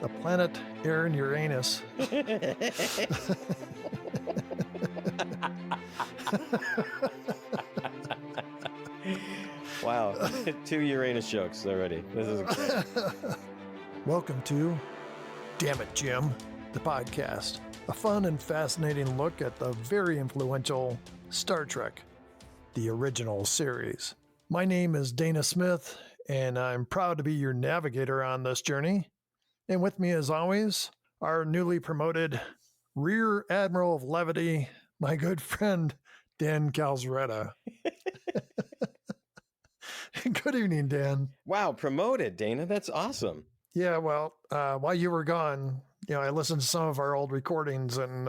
the planet air and Uranus. Wow, 2 Uranus jokes already. This is great. Welcome to Damnit Jim, the podcast. A fun and fascinating look at the very influential Star Trek, the original series. My name is Dana Smith, and I'm proud to be your navigator on this journey. And with me, as always, our newly promoted Rear Admiral of Levity, my good friend, Dan Calzaretta. Good evening, Dan. Wow, promoted, Dana. That's awesome. Yeah, well, while you were gone, I listened to some of our old recordings and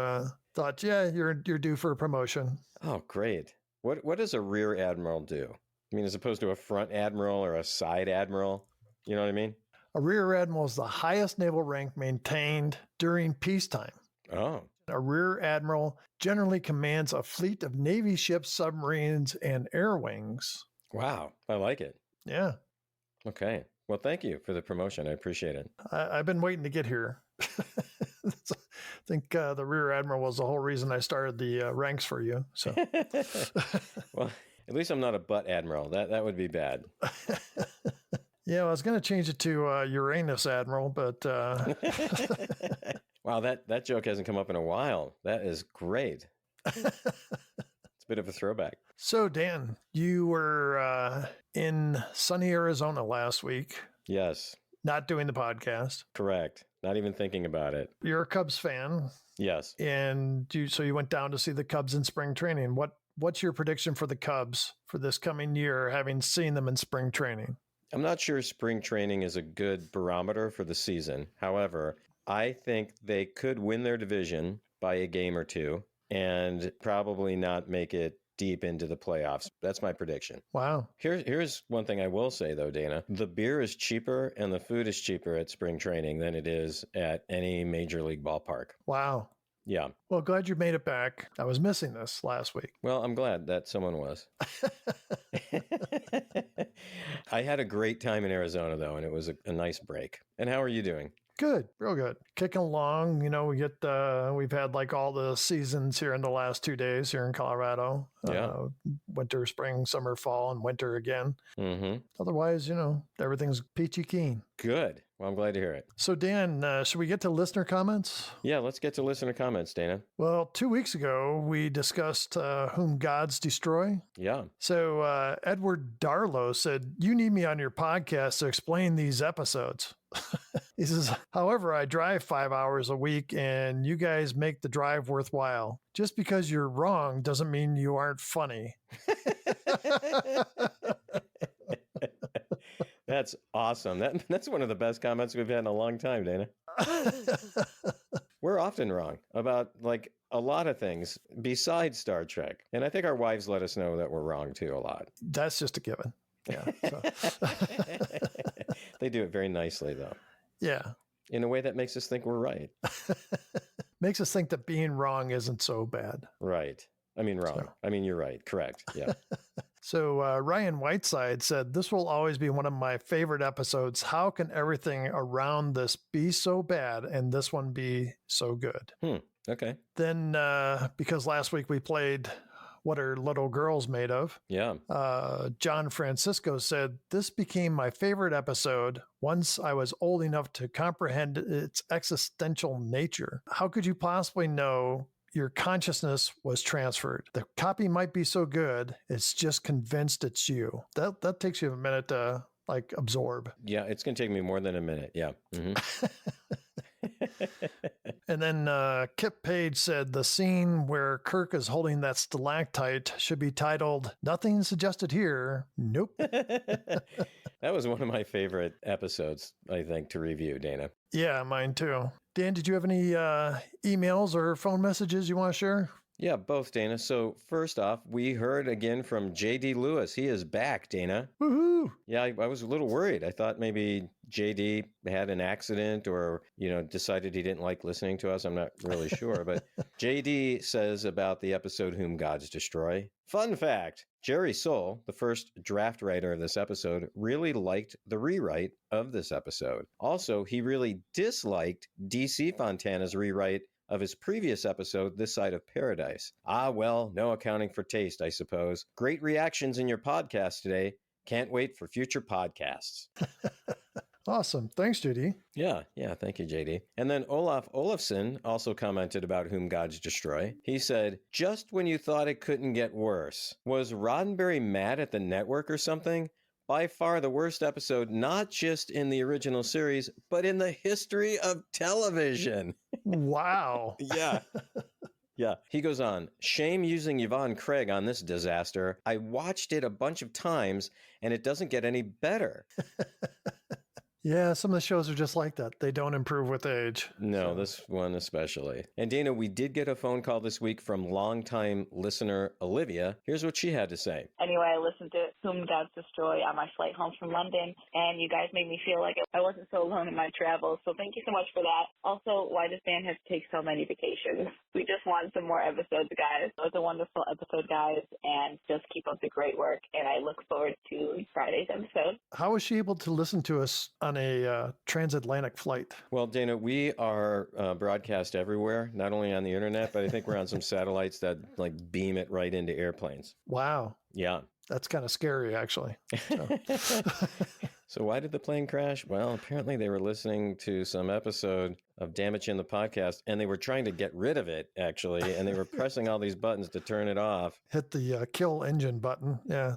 thought, yeah, you're due for a promotion. Oh, great. What does a rear admiral do? I mean, as opposed to a front admiral or a side admiral, you know what I mean? A rear admiral is the highest naval rank maintained during peacetime. Oh, A rear admiral generally commands a fleet of Navy ships, submarines, and air wings. wow. I like it. Yeah, Okay. Well, thank you for the promotion. I appreciate it. I've been waiting to get here. I think the rear admiral was the whole reason I started the ranks for you. So, Well, at least I'm not a butt admiral. That would be bad. yeah, I was going to change it to Uranus admiral, but Wow, that joke hasn't come up in a while. That is great. It's a bit of a throwback. So, Dan, you were in sunny Arizona last week, Yes, not doing the podcast. correct. Not even thinking about it. You're a Cubs fan, Yes. and you went down to see the Cubs in spring training. What's your prediction for the Cubs for this coming year, having seen them in spring training? I'm not sure spring training is a good barometer for the season. However, I think they could win their division by a game or two and probably not make it deep into the playoffs. That's my prediction. Wow. Here's one thing I will say, though, Dana. The beer is cheaper and the food is cheaper at spring training than it is at any major league ballpark. Wow. Yeah. Well, glad you made it back. I was missing this last week. Well, I'm glad that someone was. I had a great time in Arizona, though, and it was a nice break. And how are you doing? Good, real good. Kicking along. We've had like all the seasons here in the last 2 days here in Colorado. Yeah. Winter, spring, summer, fall, and winter again. Mm-hmm. Otherwise, everything's peachy keen. Good. Well, I'm glad to hear it. So, Dan, should we get to listener comments? Yeah, let's get to listener comments, Dana. Well, 2 weeks ago, we discussed whom gods destroy. Yeah. So, Edward Darlow said, you need me on your podcast to explain these episodes. He says, however, I drive 5 hours a week and you guys make the drive worthwhile. Just because you're wrong doesn't mean you aren't funny. That's awesome. That's one of the best comments we've had in a long time, Dana. We're often wrong about like a lot of things besides Star Trek. And I think our wives let us know that we're wrong too a lot. That's just a given. Yeah. So. They do it very nicely, though. Yeah. In a way that makes us think we're right. Makes us think that being wrong isn't so bad. Right. I mean, wrong. So. I mean, you're right. Correct. Yeah. So Ryan Whiteside said, this will always be one of my favorite episodes. How can everything around this be so bad and this one be so good? Okay. Then, because last week we played What Are Little Girls Made Of? Yeah. John Francisco said, this became my favorite episode once I was old enough to comprehend its existential nature. How could you possibly know your consciousness was transferred? The copy might be so good, it's just convinced it's you. That takes you a minute to absorb. Yeah. It's going to take me more than a minute. Yeah. Mm-hmm. And then Kip Page said the scene where Kirk is holding that stalactite should be titled, Nothing Suggested Here. Nope. That was one of my favorite episodes, I think, to review, Dana. Yeah, mine too. Dan, did you have any emails or phone messages you want to share? Yeah, both, Dana. So first off, we heard again from JD Lewis. He is back, Dana. Woohoo! Yeah, I was a little worried. I thought maybe JD had an accident or, decided he didn't like listening to us. I'm not really sure. But JD says about the episode Whom Gods Destroy. Fun fact, Jerry Soule, the first draft writer of this episode, really liked the rewrite of this episode. Also, he really disliked DC Fontana's rewrite of his previous episode, This Side of Paradise. Ah, well, no accounting for taste, I suppose. Great reactions in your podcast today. Can't wait for future podcasts. Awesome. Thanks, JD. Yeah. Thank you, JD. And then Olaf Olafsson also commented about Whom Gods Destroy. He said, just when you thought it couldn't get worse. Was Roddenberry mad at the network or something? By far the worst episode, not just in the original series, but in the history of television. Wow. Yeah. Yeah. He goes on, shame using Yvonne Craig on this disaster. I watched it a bunch of times and it doesn't get any better. Yeah, some of the shows are just like that. They don't improve with age. No, this one especially. And Dana, we did get a phone call this week from longtime listener Olivia. Here's what she had to say. Anyway, I listened to Whom Gods Destroy on my flight home from London, and you guys made me feel like I wasn't so alone in my travels. So thank you so much for that. Also, why does Dan have to take so many vacations? We just want some more episodes, guys. It was a wonderful episode, guys, and just keep up the great work. And I look forward to Friday's episode. How was she able to listen to us on a transatlantic flight? Well, Dana, we are broadcast everywhere, not only on the internet, but I think we're on some satellites that beam it right into airplanes. Wow. Yeah. That's kind of scary, actually. So why did the plane crash? Well, apparently they were listening to some episode of Damnit Jim the podcast, and they were trying to get rid of it, actually, and they were pressing all these buttons to turn it off. Hit the kill engine button. Yeah.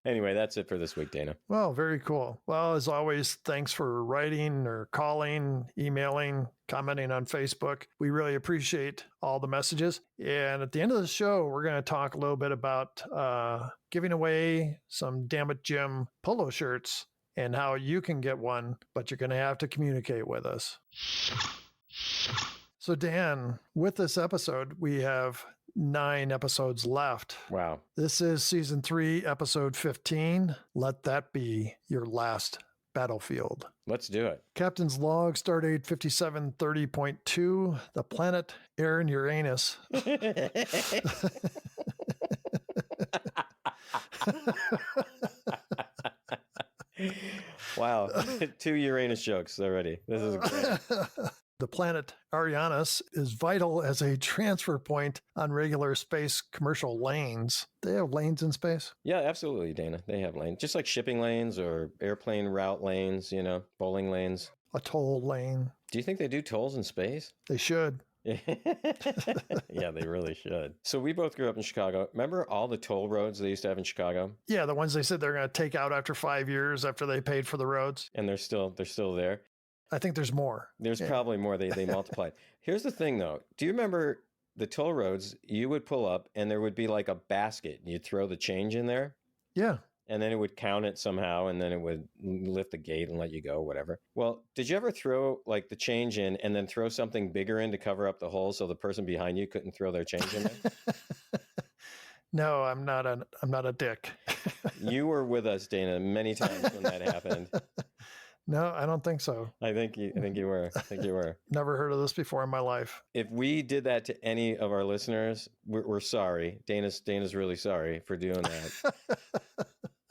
Anyway, that's it for this week, Dana. Well, very cool. Well, as always, thanks for writing or calling, emailing, commenting on Facebook. We really appreciate all the messages. And at the end of the show, we're going to talk a little bit about giving away some Damnit Jim polo shirts and how you can get one, but you're going to have to communicate with us. So, Dan, with this episode, we have 9 episodes left. Wow. This is season 3, episode 15. Let that be your last battlefield. Let's do it. Captain's log, stardate 5730.2, the planet Aaron Uranus. Wow. 2 Uranus jokes already. This is great. The planet Arianus is vital as a transfer point on regular space commercial lanes. They have lanes in space? Yeah, absolutely, Dana. They have lanes. Just like shipping lanes or airplane route lanes, bowling lanes. A toll lane. Do you think they do tolls in space? They should. Yeah, they really should. So we both grew up in Chicago. Remember all the toll roads they used to have in Chicago? Yeah, the ones they said they're going to take out after 5 years after they paid for the roads. And they're still there. I think there's more. There's probably more. They multiplied. Here's the thing, though. Do you remember the toll roads? You would pull up, and there would be like a basket. You'd throw the change in there. Yeah. And then it would count it somehow, and then it would lift the gate and let you go, whatever. Well, did you ever throw the change in and then throw something bigger in to cover up the hole so the person behind you couldn't throw their change in there? No, I'm not a dick. You were with us, Dana, many times when that happened. No, I don't think so. I think you were. Never heard of this before in my life. If we did that to any of our listeners, we're sorry. Dana's really sorry for doing that.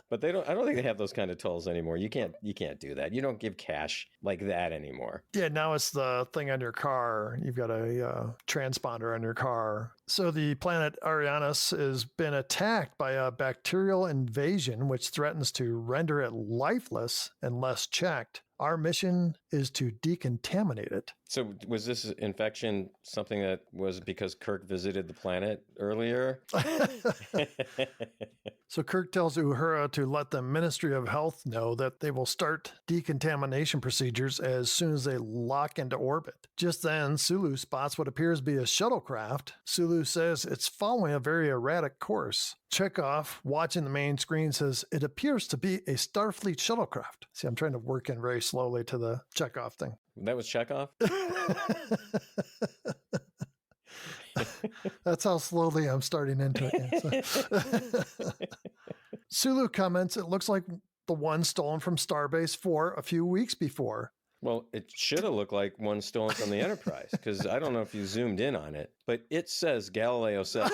But I don't think they have those kind of tolls anymore. You can't do that. You don't give cash like that anymore. Yeah, now it's the thing on your car. You've got a transponder on your car. So the planet Arianus has been attacked by a bacterial invasion, which threatens to render it lifeless unless checked. Our mission is to decontaminate it. So was this infection something that was because Kirk visited the planet earlier? So Kirk tells Uhura to let the Ministry of Health know that they will start decontamination procedures as soon as they lock into orbit. Just then, Sulu spots what appears to be a shuttlecraft. Sulu says it's following a very erratic course. Chekhov, watching the main screen, says it appears to be a Starfleet shuttlecraft. See, I'm trying to work in very slowly to the Chekhov thing. That was Chekhov? That's how slowly I'm starting into it. Yeah. Sulu comments, it looks like the one stolen from Starbase 4 a few weeks before. Well, it should have looked like one stolen from the Enterprise, because I don't know if you zoomed in on it, but it says Galileo 7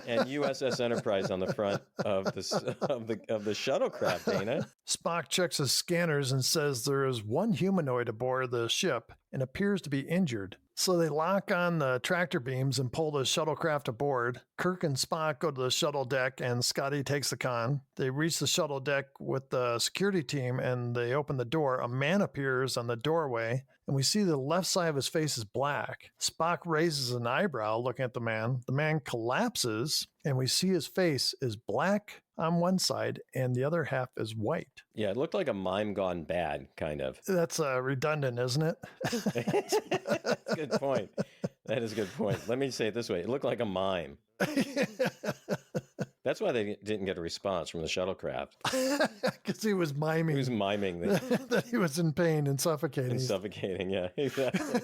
and USS Enterprise on the front of the shuttlecraft, Dana. Spock checks his scanners and says there is one humanoid aboard the ship and appears to be injured. So they lock on the tractor beams and pull the shuttlecraft aboard. Kirk and Spock go to the shuttle deck and Scotty takes the con. They reach the shuttle deck with the security team and they open the door. A man appears on the doorway and we see the left side of his face is black. Spock raises an eyebrow looking at the man. The man collapses and we see his face is black on one side and the other half is white. Yeah, it looked like a mime gone bad, kind of. That's redundant, isn't it? That's a good point. That is a good point. Let me say it this way. It looked like a mime. That's why they didn't get a response from the shuttlecraft. Because he was miming. He was miming that he was in pain and suffocating. And suffocating, yeah, exactly.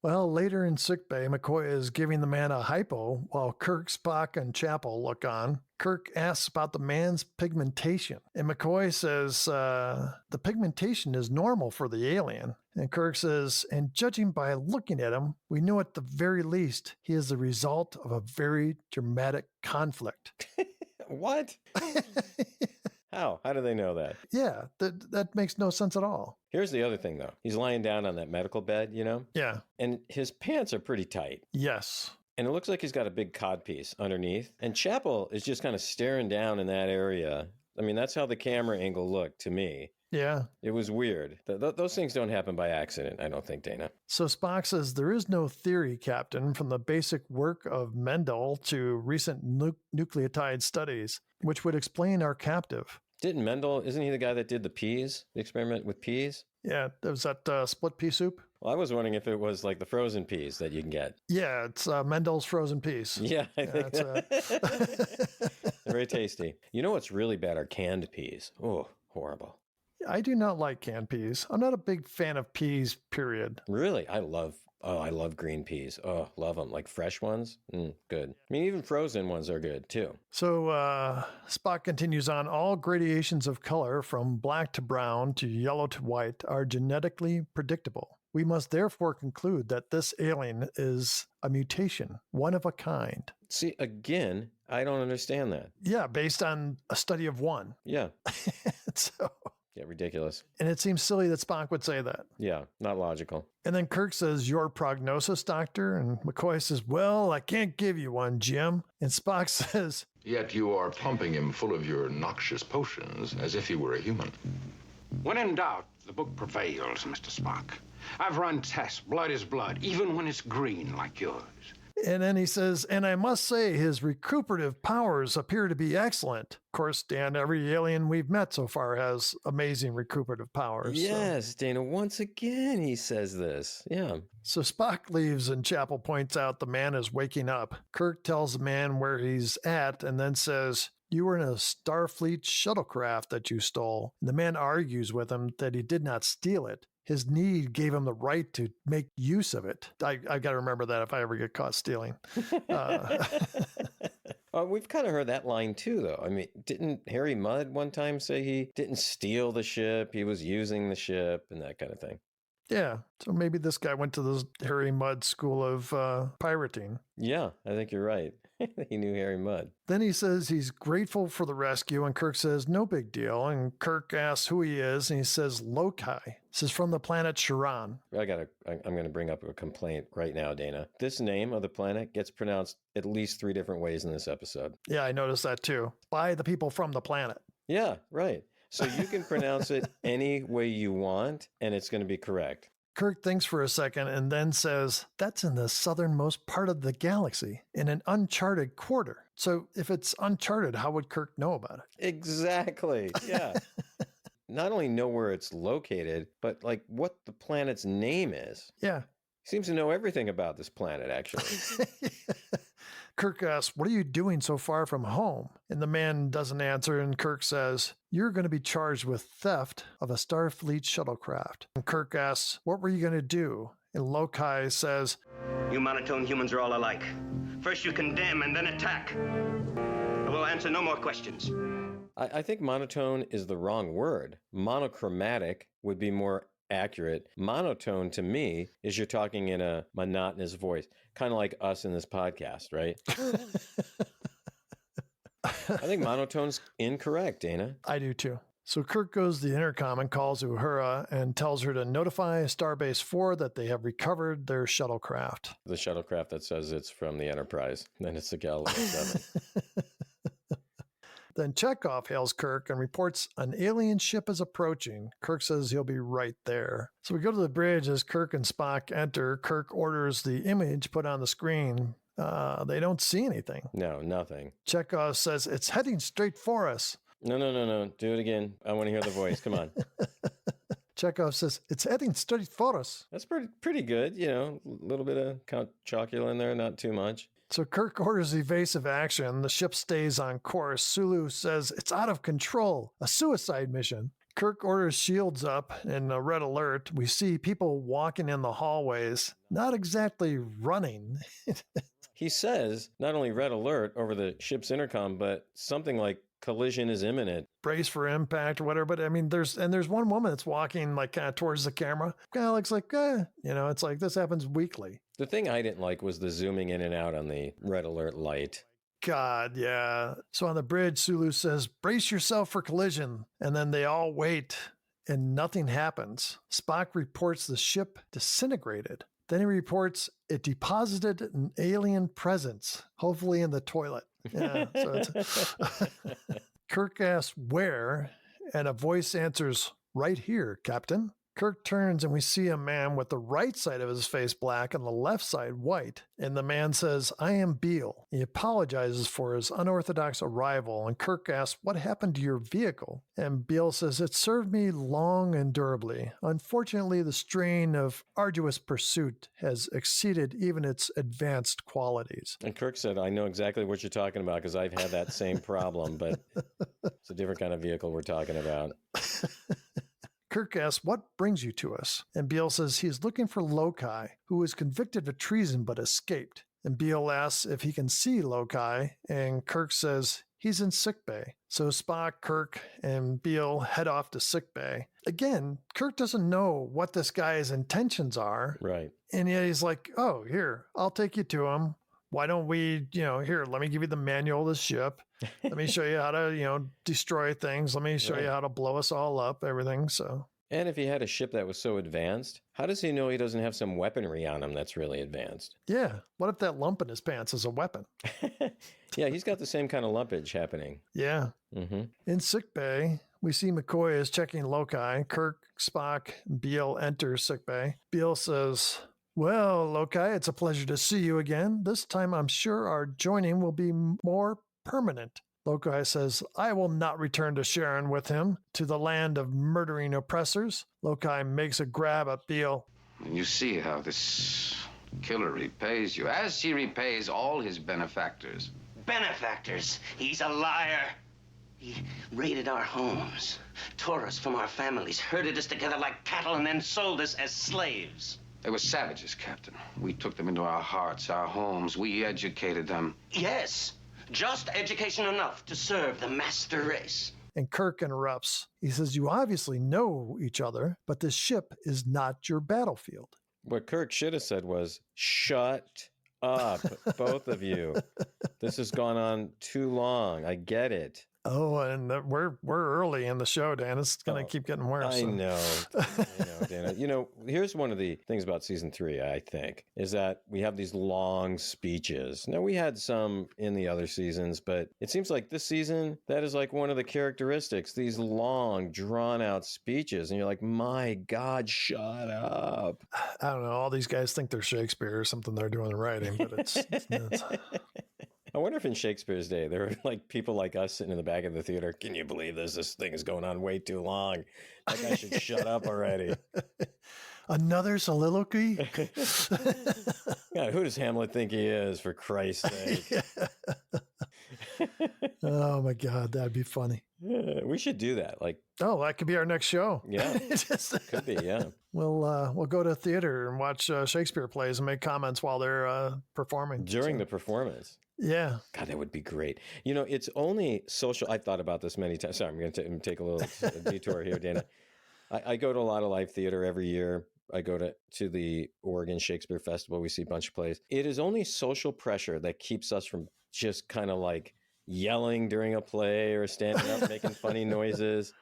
Well, later in sickbay, McCoy is giving the man a hypo while Kirk, Spock, and Chapel look on. Kirk asks about the man's pigmentation, and McCoy says the pigmentation is normal for the alien. And Kirk says, and judging by looking at him, we know at the very least he is the result of a very dramatic conflict. What? How? How do they know that? Yeah, that makes no sense at all. Here's the other thing, though. He's lying down on that medical bed, you know? Yeah. And his pants are pretty tight. Yes. And it looks like he's got a big codpiece underneath. And Chapel is just kind of staring down in that area. I mean, that's how the camera angle looked to me. Yeah. It was weird. Those things don't happen by accident, I don't think, Dana. So Spock says, there is no theory, Captain, from the basic work of Mendel to recent nucleotide studies, which would explain our captive. Didn't Mendel, isn't he the guy that did the peas, the experiment with peas? Yeah, was that split pea soup? Well, I was wondering if it was like the frozen peas that you can get. Yeah, it's Mendel's frozen peas. Yeah, I think very tasty. You know what's really bad are canned peas. Oh, horrible. I do not like canned peas. I'm not a big fan of peas, period. Really? I love green peas. Oh, love them. Like fresh ones? Good. I mean, even frozen ones are good, too. So Spock continues on. All gradations of color, from black to brown to yellow to white, are genetically predictable. We must therefore conclude that this alien is a mutation, one of a kind. See, again, I don't understand that. Yeah, based on a study of one. Yeah. So... Yeah, ridiculous. And it seems silly that Spock would say that. Yeah, not logical. And then Kirk says, your prognosis, Doctor? And McCoy says, well, I can't give you one, Jim. And Spock says, yet you are pumping him full of your noxious potions as if he were a human. When in doubt, the book prevails, Mr. Spock. I've run tests. Blood is blood, even when it's green like yours. And then he says, and I must say his recuperative powers appear to be excellent. Of course, Dan, every alien we've met so far has amazing recuperative powers. Yes, so. Dana, once again he says this. Yeah. So Spock leaves and Chapel points out the man is waking up. Kirk tells the man where he's at and then says, you were in a Starfleet shuttlecraft that you stole. And the man argues with him that he did not steal it. His need gave him the right to make use of it. I got to remember that if I ever get caught stealing. We've kind of heard that line too, though. I mean, didn't Harry Mudd one time say he didn't steal the ship, he was using the ship and that kind of thing? Yeah, so maybe this guy went to the Harry Mudd school of pirating. Yeah, I think you're right. He knew Harry Mudd. Then he says he's grateful for the rescue, and Kirk says, no big deal. And Kirk asks who he is, and he says, Lokai. This is from the planet Sharon. I'm going to bring up a complaint right now, Dana. This name of the planet gets pronounced at least 3 different ways in this episode. Yeah, I noticed that too. By the people from the planet. Yeah, right. So you can pronounce it any way you want, and it's going to be correct. Kirk thinks for a second and then says, that's in the southernmost part of the galaxy, in an uncharted quarter. So if it's uncharted, how would Kirk know about it? Exactly. Yeah. Not only know where it's located, but like what the planet's name is. Yeah. He seems to know everything about this planet, actually. Kirk asks, what are you doing so far from home? And the man doesn't answer, and Kirk says, you're going to be charged with theft of a Starfleet shuttlecraft. And Kirk asks, what were you going to do? And Lokai says, You monotone humans are all alike. First you condemn and then attack. I will answer no more questions. I think monotone is the wrong word. Monochromatic would be more accurate. Monotone to me is you're talking in a monotonous voice, kind of like us in this podcast, right? I think monotone's incorrect, Dana. I do too. So Kirk goes to the intercom and calls Uhura and tells her to notify Starbase 4 that they have recovered their shuttlecraft. The shuttlecraft that says it's from the Enterprise. Then it's the Galileo 7. Then Chekhov hails Kirk and reports an alien ship is approaching. Kirk says he'll be right there. So we go to the bridge as Kirk and Spock enter. Kirk orders the image put on the screen. They don't see anything. No, nothing. Chekhov says it's heading straight for us. No. Do it again. I want to hear the voice. Come on. Chekhov says it's heading straight for us. That's pretty good. You know, a little bit of Count Chocula in there, not too much. So Kirk orders evasive action. The ship stays on course. Sulu says it's out of control, a suicide mission. Kirk orders shields up in a red alert. We see people walking in the hallways, not exactly running. He says not only red alert over the ship's intercom, but something like collision is imminent. Brace for impact or whatever. But I mean, there's one woman that's walking like kind of towards the camera. Kind of looks like, it's like this happens weekly. The thing I didn't like was the zooming in and out on the red alert light. God, yeah. So on the bridge, Sulu says, brace yourself for collision. And then they all wait and nothing happens. Spock reports the ship disintegrated. Then he reports it deposited an alien presence, hopefully in the toilet. Yeah, so it's Kirk asks where, and a voice answers, right here, Captain. Kirk turns and we see a man with the right side of his face black and the left side white. And the man says, I am Beale. He apologizes for his unorthodox arrival. And Kirk asks, what happened to your vehicle? And Beale says, it served me long and durably. Unfortunately, the strain of arduous pursuit has exceeded even its advanced qualities. And Kirk said, I know exactly what you're talking about because I've had that same problem, but it's a different kind of vehicle we're talking about. Kirk asks, what brings you to us? And Beale says he's looking for Lokai, who was convicted of treason but escaped. And Beale asks if he can see Lokai, and Kirk says he's in sickbay. So Spock, Kirk, and Beale head off to sickbay. Again, Kirk doesn't know what this guy's intentions are. Right. And yet he's like, oh, here, I'll take you to him. Why don't we, here, let me give you the manual of the ship. Let me show you how to, destroy things. Let me show you how to blow us all up, everything. So. And if he had a ship that was so advanced, how does he know he doesn't have some weaponry on him that's really advanced? Yeah. What if that lump in his pants is a weapon? Yeah, he's got the same kind of lumpage happening. Yeah. Mm-hmm. In sickbay, we see McCoy is checking Lokai. Kirk, Spock, Beale enter sickbay. Beale says, well, Lokai, it's a pleasure to see you again. This time I'm sure our joining will be more permanent. Lokai says, I will not return to Sharon with him, to the land of murdering oppressors. Lokai makes a grab at Beale. And you see how this killer repays you, as he repays all his benefactors. Benefactors? He's a liar. He raided our homes, tore us from our families, herded us together like cattle, and then sold us as slaves. They were savages, Captain. We took them into our hearts, our homes. We educated them. Yes, just education enough to serve the master race. And Kirk interrupts. He says, you obviously know each other, but this ship is not your battlefield. What Kirk should have said was, shut up, both of you. This has gone on too long. I get it. Oh, and we're early in the show, Dan. It's going to keep getting worse. I know, Dana. Here's one of the things about season 3, I think, is that we have these long speeches. Now, we had some in the other seasons, but it seems like this season, that is like one of the characteristics, these long, drawn-out speeches. And you're like, my God, shut up. I don't know. All these guys think they're Shakespeare or something they're doing in writing, but it's I wonder if in Shakespeare's day, there were like people like us sitting in the back of the theater. Can you believe this? This thing is going on way too long. That guy should shut up already. Another soliloquy? God, who does Hamlet think he is, for Christ's sake? Oh my God, that'd be funny. Yeah, we should do that. Like, Oh, that could be our next show. yeah, could be. Yeah. We'll go to theater and watch Shakespeare plays and make comments while they're performing During the performance. Yeah. God, that would be great. You know, it's only social. I've thought about this many times. Sorry, I'm going to take a little detour here, Dana. I go to a lot of live theater every year. I go to the Oregon Shakespeare Festival. We see a bunch of plays. It is only social pressure that keeps us from just kind of like yelling during a play or standing up making funny noises,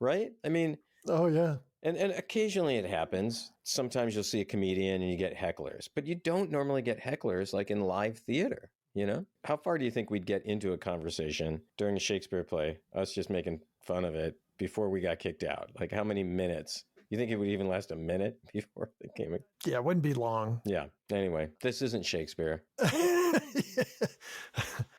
right? I mean, oh yeah. And occasionally it happens. Sometimes you'll see a comedian and you get hecklers, but you don't normally get hecklers like in live theater, you know? How far do you think we'd get into a conversation during a Shakespeare play, us just making fun of it before we got kicked out? Like how many minutes? You think it would even last a minute before they came in? Yeah, it wouldn't be long. Yeah. Anyway, this isn't Shakespeare.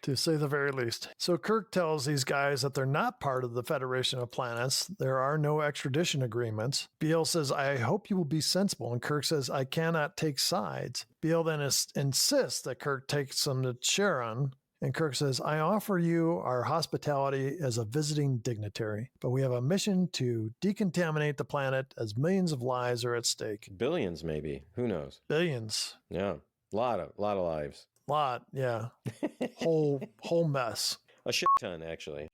To say the very least. So Kirk tells these guys that they're not part of the Federation of Planets. There are no extradition agreements. Beale says, I hope you will be sensible. And Kirk says, I cannot take sides. Beale then insists that Kirk takes them to Sharon. And Kirk says, I offer you our hospitality as a visiting dignitary, but we have a mission to decontaminate the planet as millions of lives are at stake. Billions, maybe. Who knows? Billions. Yeah. Lot of lives. Lot, yeah. Whole mess. A shit ton, actually.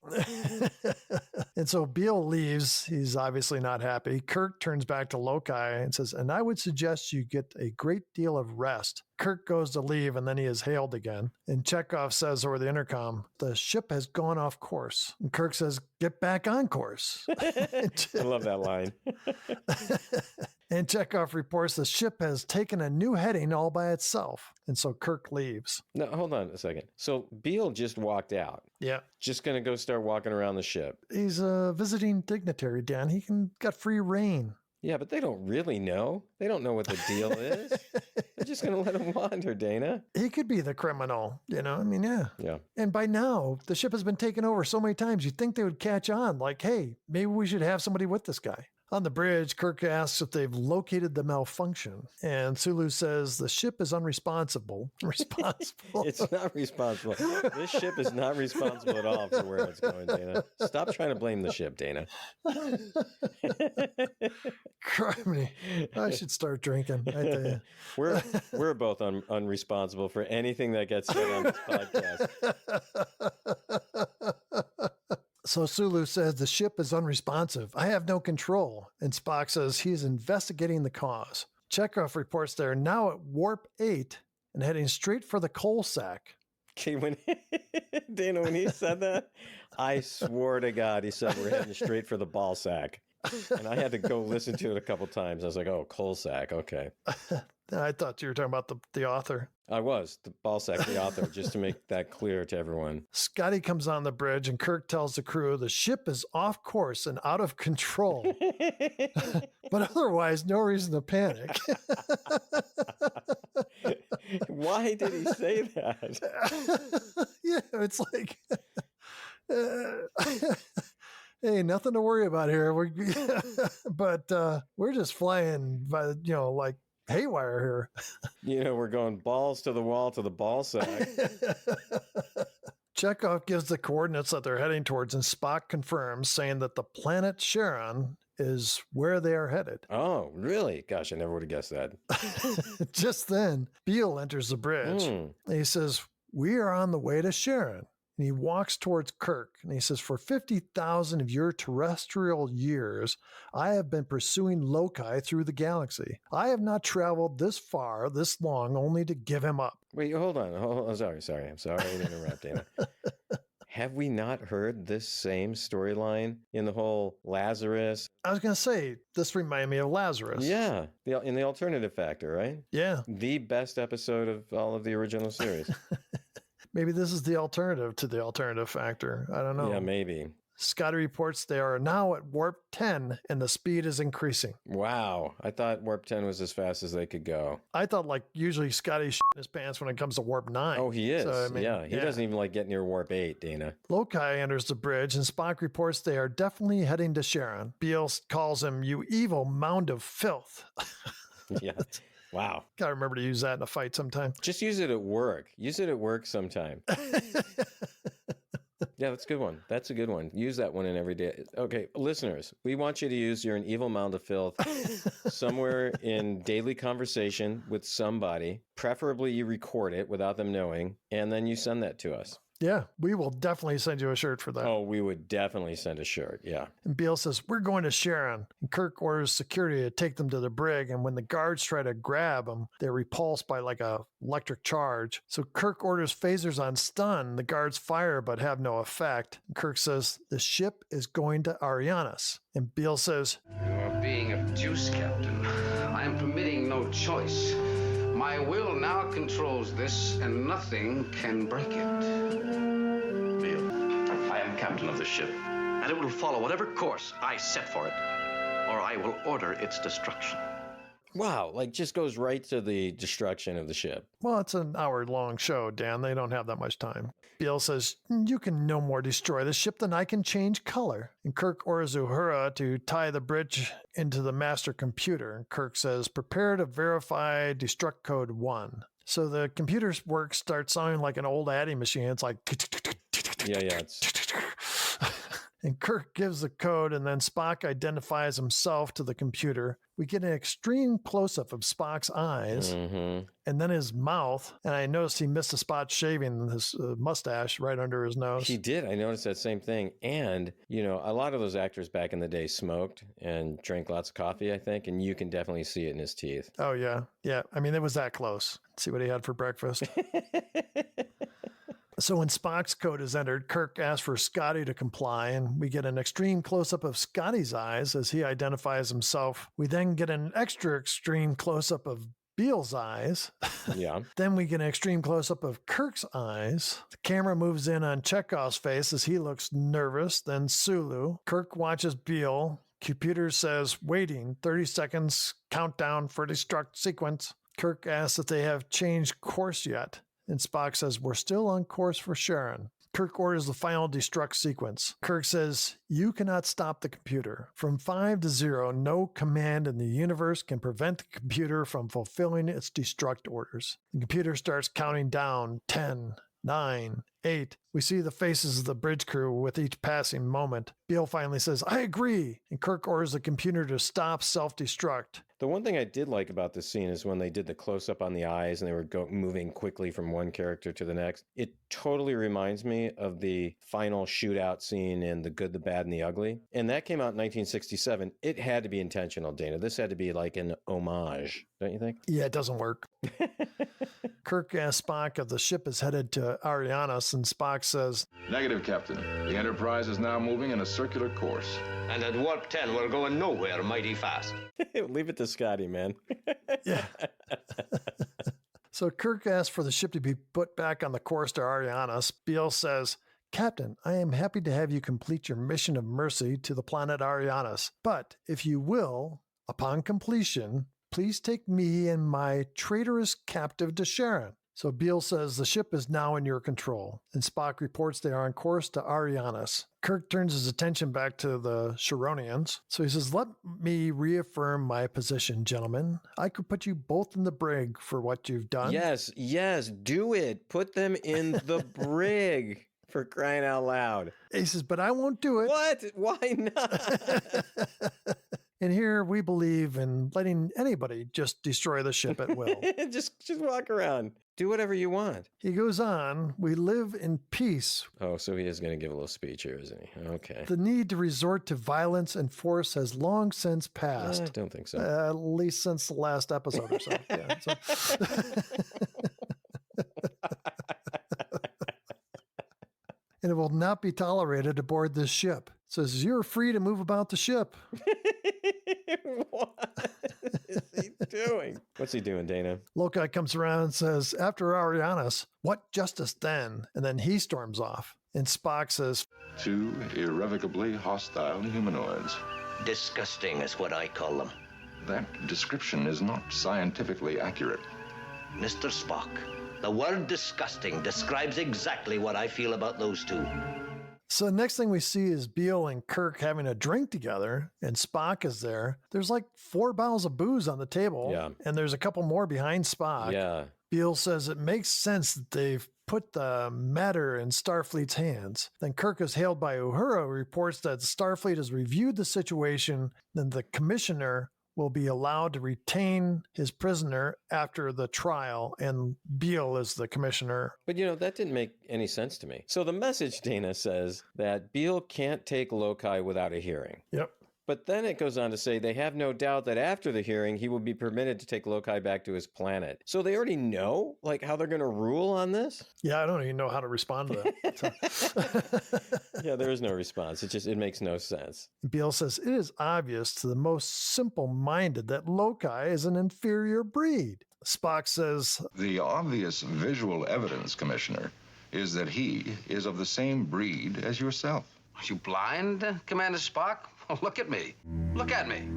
And so Beale leaves. He's obviously not happy. Kirk turns back to Loki and says, and I would suggest you get a great deal of rest. Kirk goes to leave, and then he is hailed again. And Chekhov says over the intercom, the ship has gone off course. And Kirk says, get back on course. I love that line. And Chekhov reports the ship has taken a new heading all by itself. And so Kirk leaves. No, hold on a second. So Beale just walked out. Yeah. Just going to go start walking around the ship. He's a visiting dignitary, Dan. He got free reign. Yeah, but they don't really know. They don't know what the deal is. They're just going to let him wander, Dana. He could be the criminal, you know? I mean, yeah. Yeah. And by now, the ship has been taken over so many times, you'd think they would catch on. Like, hey, maybe we should have somebody with this guy. On the bridge, Kirk asks if they've located the malfunction. And Sulu says the ship is unresponsible. Responsible. It's not responsible. This ship is not responsible at all for where it's going, Dana. Stop trying to blame the ship, Dana. Criminy. I should start drinking. I tell you. We're both unresponsible for anything that gets said on this podcast. So Sulu says the ship is unresponsive. I have no control. And Spock says he's investigating the cause. Chekhov reports they're now at warp 8 and heading straight for the coal sack. Okay, Dana, when he said that, I swore to God he said we're heading straight for the ball sack. And I had to go listen to it a couple times. I was like, oh, coal sack. Okay. I thought you were talking about the author. I was, the ball sack, the author, just to make that clear to everyone. Scotty comes on the bridge and Kirk tells the crew the ship is off course and out of control. But otherwise, no reason to panic. Why did he say that? Yeah, it's like, hey, nothing to worry about here. But we're just flying by, like haywire here. We're going balls to the wall to the ball sack. Chekhov gives the coordinates that they're heading towards, and Spock confirms, saying that the planet Charon is where they are headed. Oh, really? Gosh, I never would have guessed that. Just then, Beale enters the bridge. And he says, we are on the way to Charon. And he walks towards Kirk and he says, for 50,000 of your terrestrial years, I have been pursuing Loki through the galaxy. I have not traveled this far, this long, only to give him up. Wait, hold on. Sorry. I'm sorry to interrupt, Dana. Have we not heard this same storyline in the whole Lazarus? I was going to say, this reminded me of Lazarus. Yeah, in the alternative factor, right? Yeah. The best episode of all of the original series. Maybe this is the alternative to the alternative factor. I don't know. Yeah, maybe. Scotty reports they are now at warp 10 and the speed is increasing. Wow. I thought warp 10 was as fast as they could go. I thought usually Scotty's shitting his pants when it comes to warp 9. Oh, he is. So, He doesn't even get near warp 8, Dana. Loki enters the bridge and Spock reports they are definitely heading to Charon. Beale calls him, you evil mound of filth. Yeah. Wow. Gotta remember to use that in a fight sometime. Just use it at work. Use it at work sometime. Yeah, that's a good one. That's a good one. Use that one in every day. Okay, listeners, we want you to use You're an Evil Mound of Filth somewhere in daily conversation with somebody. Preferably you record it without them knowing, and then you send that to us. Yeah, we will definitely send you a shirt for that. Oh, we would definitely send a shirt, yeah. And Beale says, we're going to Sharon. And Kirk orders security to take them to the brig. And when the guards try to grab them, they're repulsed by like a electric charge. So Kirk orders phasers on stun. The guards fire but have no effect. And Kirk says, the ship is going to Arianas. And Beale says, You are being obtuse, Captain. I am permitting no choice. My will now controls this, and nothing can break it. Beale, I am captain of the ship, and it will follow whatever course I set for it, or I will order its destruction. Wow, like just goes right to the destruction of the ship. well, it's an hour-long show, Dan. They don't have that much time. Beale says, you can no more destroy the ship than I can change color. And Kirk orders Uhura to tie the bridge into the master computer. And Kirk says, prepare to verify destruct code 1. So the computer's work starts sounding like an old Addy machine. It's like... Yeah, it's... And Kirk gives the code, and then Spock identifies himself to the computer. We get an extreme close-up of Spock's eyes, and then his mouth. And I noticed he missed a spot shaving his mustache right under his nose. He did. I noticed that same thing. And, you know, a lot of those actors back in the day smoked and drank lots of coffee, I think, and you can definitely see it in his teeth. Oh, yeah. Yeah. I mean, it was that close. Let's see what he had for breakfast. So when Spock's code is entered, Kirk asks for Scotty to comply, and we get an extreme close-up of Scotty's eyes as he identifies himself. We then get an extra extreme close-up of Beale's eyes. Yeah. Then we get an extreme close-up of Kirk's eyes. The camera moves in on Chekhov's face as he looks nervous, then Sulu. Kirk watches Beale. Computer says, waiting, 30 seconds, countdown for destruct sequence. Kirk asks if they have changed course yet. And Spock says, we're still on course for Sharon. Kirk orders the final destruct sequence. Kirk says, you cannot stop the computer. From 5 to 0, no command in the universe can prevent the computer from fulfilling its destruct orders. The computer starts counting down 10, 9, 8. We see the faces of the bridge crew with each passing moment. Beale finally says, I agree. And Kirk orders the computer to stop self-destruct. The one thing I did like about this scene is when they did the close-up on the eyes and they were moving quickly from one character to the next. It totally reminds me of the final shootout scene in The Good, the Bad, and the Ugly. And that came out in 1967. It had to be intentional, Dana. This had to be like an homage, don't you think? Yeah, it doesn't work. Kirk asks Spock if the ship is headed to Arianas, and Spock says, Negative, Captain. The Enterprise is now moving in a circular course. And at warp 10, we're going nowhere mighty fast. Leave it to Scotty, man. yeah. So Kirk asks for the ship to be put back on the course to Arianas. Beale says, Captain, I am happy to have you complete your mission of mercy to the planet Arianas. But if you will, upon completion, please take me and my traitorous captive to Sharon. So Beale says the ship is now in your control, and Spock reports they are on course to Arianas. Kirk turns his attention back to the Sharonians. So he says, let me reaffirm my position, gentlemen. I could put you both in the brig for what you've done. Yes, do it. Put them in the brig, for crying out loud. He says, but I won't do it. What? Why not? And here we believe in letting anybody just destroy the ship at will. just walk around. Do whatever you want. He goes on, we live in peace. Oh, so he is going to give a little speech here, isn't he? Okay. The need to resort to violence and force has long since passed. I don't think so. At least since the last episode or so. Yeah, so. And it will not be tolerated aboard this ship. It says, you're free to move about the ship. What is he doing? What's he doing, Dana? Loki comes around and says, after Arianas, what justice then? And then he storms off. And Spock says, 2 irrevocably hostile humanoids. Disgusting is what I call them. That description is not scientifically accurate. Mr. Spock, the word disgusting describes exactly what I feel about those two. So the next thing we see is Beale and Kirk having a drink together, and Spock is there. There's like 4 bottles of booze on the table, Yeah. and there's a couple more behind Spock. Yeah. Beale says it makes sense that they've put the matter in Starfleet's hands. Then Kirk is hailed by Uhura, who reports that Starfleet has reviewed the situation, and the commissioner will be allowed to retain his prisoner after the trial, and Beale is the commissioner. But, that didn't make any sense to me. So the message, Dana, says that Beale can't take Lokai without a hearing. Yep. But then it goes on to say they have no doubt that after the hearing, he will be permitted to take Lokai back to his planet. So they already know, how they're going to rule on this? Yeah, I don't even know how to respond to that. Yeah, there is no response. It makes no sense. Beale says, it is obvious to the most simple-minded that Lokai is an inferior breed. Spock says, The obvious visual evidence, Commissioner, is that he is of the same breed as yourself. Are you blind, Commander Spock? Look at me. Look at me.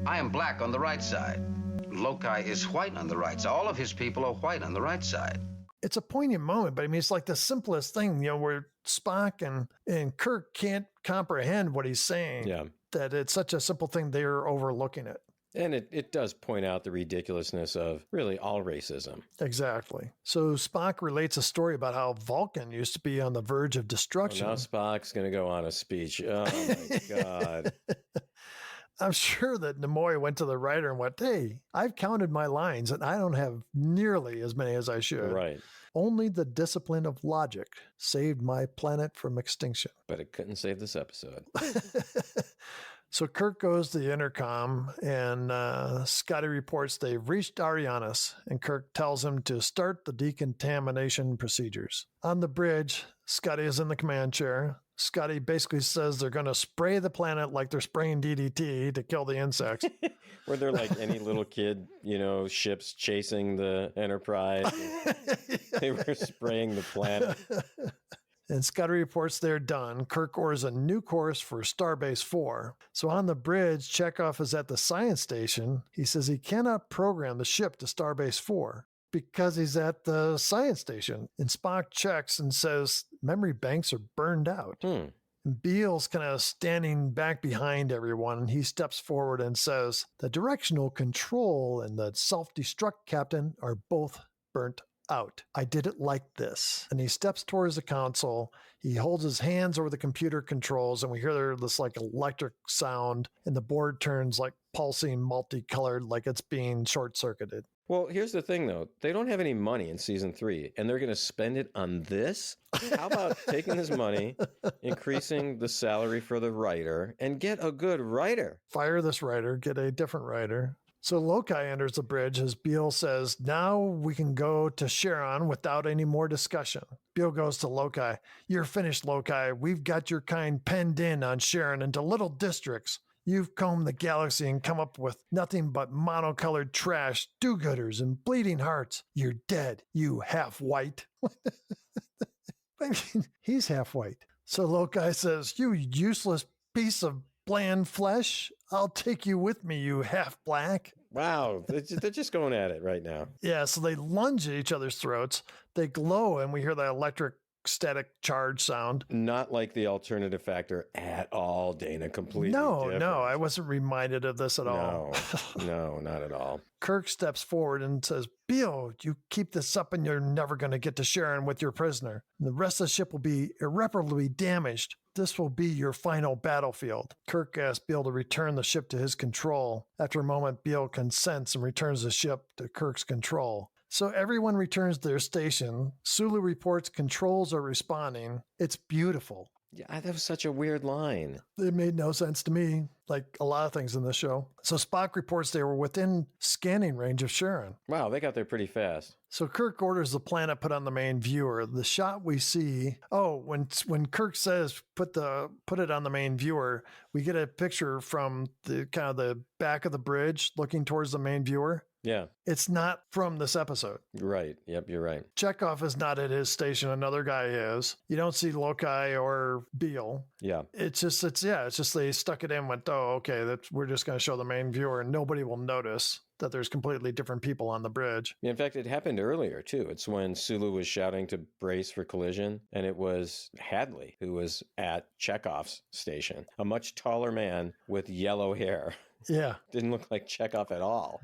I am black on the right side. Lokai is white on the right side. All of his people are white on the right side. it's a poignant moment, but I mean, it's like the simplest thing, where Spock and Kirk can't comprehend what he's saying. Yeah. That it's such a simple thing, they're overlooking it. And it does point out the ridiculousness of really all racism. Exactly. So Spock relates a story about how Vulcan used to be on the verge of destruction. Well, now Spock's going to go on a speech. Oh, my God. I'm sure that Nimoy went to the writer and went, hey, I've counted my lines and I don't have nearly as many as I should. Right. Only the discipline of logic saved my planet from extinction. But it couldn't save this episode. So Kirk goes to the intercom and Scotty reports they've reached Arianis, and Kirk tells him to start the decontamination procedures. On the bridge, Scotty is in the command chair. Scotty basically says they're going to spray the planet like they're spraying DDT to kill the insects. Were there like any little kid, ships chasing the Enterprise? They were spraying the planet. And Scotty reports they're done. Kirk orders a new course for Starbase 4. So on the bridge, Chekhov is at the science station. He says he cannot program the ship to Starbase 4 because he's at the science station. And Spock checks and says memory banks are burned out. And Beale's kind of standing back behind everyone. He steps forward and says, the directional control and the self-destruct captain are both burnt out. I did it like this. And he steps towards the console. He holds his hands over the computer controls, and we hear this like electric sound, and the board turns like pulsing, multicolored, like it's being short-circuited. Well, here's the thing, though. They don't have any money in season 3, and they're going to spend it on this? How about taking this money, increasing the salary for the writer, and get a good writer? Fire this writer, get a different writer. So Lokai enters the bridge as Beale says, now we can go to Sharon without any more discussion. Beale goes to Lokai. You're finished, Lokai. We've got your kind penned in on Sharon into little districts. You've combed the galaxy and come up with nothing but monocolored trash, do-gooders, and bleeding hearts. You're dead, you half-white. I mean, he's half-white. So Lokai says, you useless piece of bland flesh, I'll take you with me, you half-black. Wow, they're just going at it right now. Yeah, so they lunge at each other's throats. They glow, and we hear the electric static charge sound. Not like the alternative factor at all, Dana. Completely different. No, I wasn't reminded of this at all. No, not at all. Kirk steps forward and says, Beale, you keep this up and you're never going to get to Sharon with your prisoner. The rest of the ship will be irreparably damaged. This will be your final battlefield. Kirk asks Beale to return the ship to his control. After a moment, Beale consents and returns the ship to Kirk's control. So everyone returns to their station. Sulu reports controls are responding. It's beautiful. Yeah, that was such a weird line. It made no sense to me, like a lot of things in this show. So Spock reports they were within scanning range of Sharon. Wow, they got there pretty fast. So Kirk orders the planet put on the main viewer. The shot we see, when Kirk says put it on the main viewer, we get a picture from the kind of the back of the bridge looking towards the main viewer. Yeah. It's not from this episode. Right. Yep, you're right. Chekhov is not at his station. Another guy is. You don't see Lokai or Beale. Yeah. It's just they stuck it in and went, okay, we're just going to show the main viewer and nobody will notice that there's completely different people on the bridge. In fact, it happened earlier, too. It's when Sulu was shouting to brace for collision, and it was Hadley who was at Chekhov's station, a much taller man with yellow hair. Yeah. Didn't look like Chekhov at all.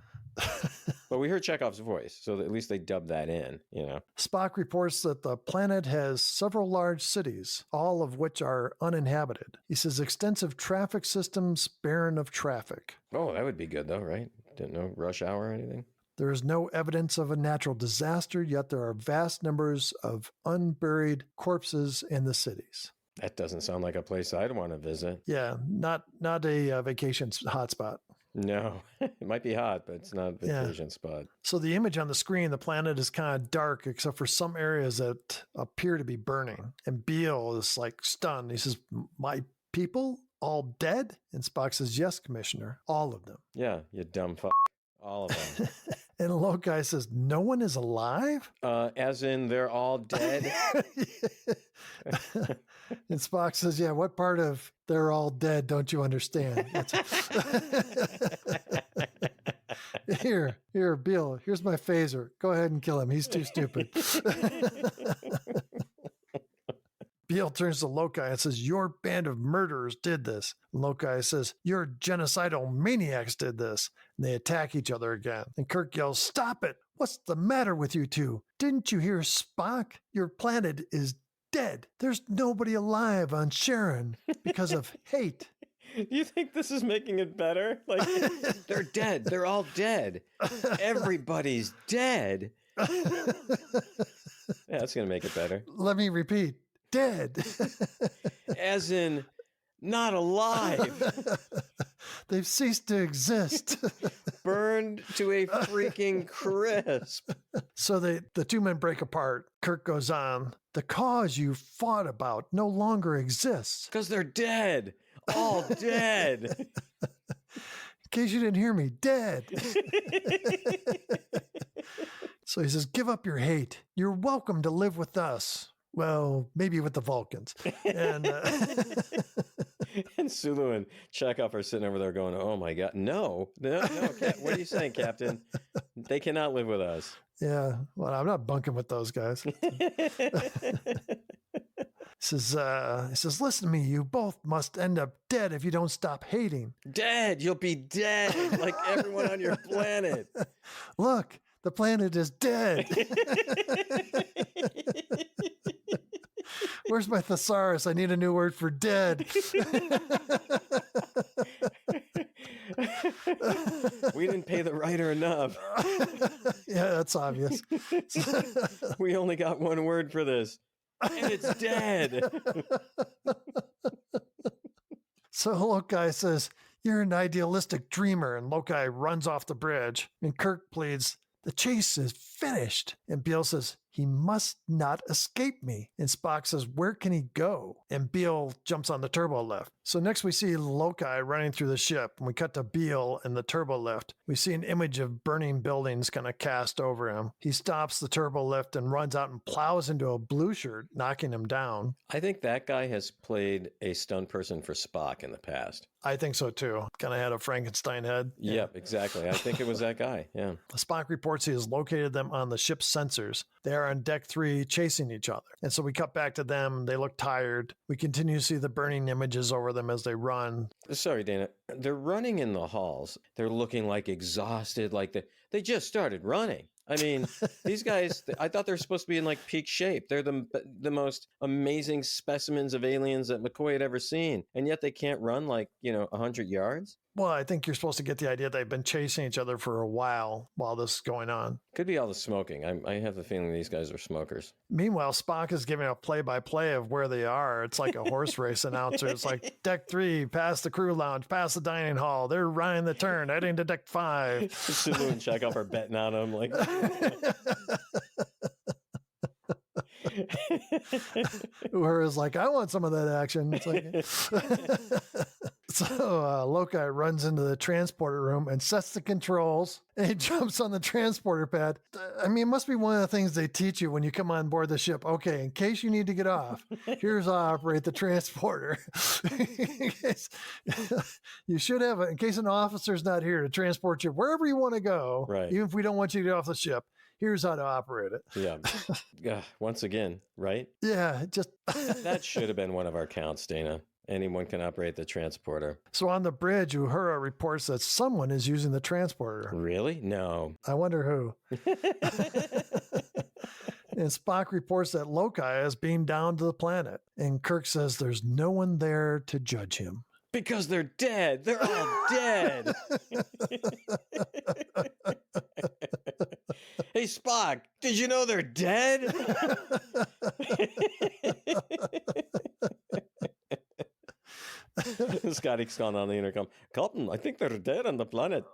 But we heard Chekhov's voice, so at least they dubbed that in, you know. Spock reports that the planet has several large cities, all of which are uninhabited. He says extensive traffic systems barren of traffic. Oh, that would be good, though, right? Didn't know rush hour or anything? There is no evidence of a natural disaster, yet there are vast numbers of unburied corpses in the cities. That doesn't sound like a place I'd want to visit. Yeah, not a vacation hotspot. No, it might be hot, but it's not a vacation spot. So the image on the screen, the planet is kind of dark, except for some areas that appear to be burning. And Beale is like stunned. He says, "My people all dead?" And Spock says, "Yes, Commissioner, all of them." Yeah, you dumb fuck. All of them. And Lokai says, "No one is alive?" As in they're all dead? And Spock says, "Yeah, what part of they're all dead don't you understand?" Here, Beale, here's my phaser. Go ahead and kill him. He's too stupid. Beale turns to Lokai and says, "Your band of murderers did this." And Lokai says, "Your genocidal maniacs did this." And they attack each other again. And Kirk yells, "Stop it! What's the matter with you two? Didn't you hear Spock? Your planet is dead. There's nobody alive on Sharon because of hate." You think this is making it better? Like, they're dead. They're all dead. Everybody's dead. Yeah, that's going to make it better. Let me repeat. Dead. As in, not alive. They've ceased to exist. Burned to a freaking crisp. So the two men break apart. Kirk goes on, "The cause you fought about no longer exists." Because they're dead. All dead. In case you didn't hear me, dead. So he says, "Give up your hate. You're welcome to live with us." Well, maybe with the Vulcans. And and Sulu and Chekhov are sitting over there going, "Oh my God, no, what are you saying, Captain? They cannot live with us." Yeah, well, I'm not bunking with those guys. He says, "Listen to me, you both must end up dead if you don't stop hating." Dead, you'll be dead, like everyone on your planet. Look, the planet is dead. Where's my thesaurus? I need a new word for dead. We didn't pay the writer enough. Yeah, that's obvious. We only got one word for this, and it's dead. So Lokai says, "You're an idealistic dreamer," and Lokai runs off the bridge. And Kirk pleads, "The chase is finished." And Beale says, "He must not escape me." And Spock says, "Where can he go?" And Beale jumps on the turbo lift. So next we see Lokai running through the ship, and we cut to Beale in the turbo lift. We see an image of burning buildings kind of cast over him. He stops the turbo lift and runs out and plows into a blue shirt, knocking him down. I think that guy has played a stunt person for Spock in the past. I think so too. Kind of had a Frankenstein head. Yep, exactly. I think it was that guy. Yeah. Spock reports he has located them on the ship's sensors. They are on deck 3 chasing each other. And so we cut back to them. They look tired. We continue to see the burning images over them as they run. Sorry, Dana. They're running in the halls. They're looking like exhausted, like they just started running. I mean, these guys, I thought they're supposed to be in like peak shape. They're the most amazing specimens of aliens that McCoy had ever seen. And yet they can't run like, 100 yards. Well, I think you're supposed to get the idea they've been chasing each other for a while this is going on. Could be all the smoking. I have the feeling these guys are smokers. Meanwhile, Spock is giving a play-by-play of where they are. It's like a horse race announcer. It's like deck 3, past the crew lounge, past the dining hall. They're running the turn, heading to deck 5. Sulu and Chekhov are betting on them. Like, Uhura's like, "I want some of that action." It's like, so Lokai runs into the transporter room and sets the controls, and he jumps on the transporter pad. I mean, it must be one of the things they teach you when you come on board the ship. Okay, in case you need to get off, here's how I operate the transporter. You should have it in case an officer's not here to transport you wherever you want to go, right? Even if we don't want you to get off the ship. Here's how to operate it. Yeah. Once again, right? Yeah, just that should have been one of our counts, Dana. Anyone can operate the transporter. So on the bridge, Uhura reports that someone is using the transporter. Really? No. I wonder who. And Spock reports that Lokai is beamed down to the planet. And Kirk says there's no one there to judge him. Because they're dead. They're all dead. Hey, Spock, did you know they're dead? Scotty's gone on the intercom. Captain, I think they're dead on the planet.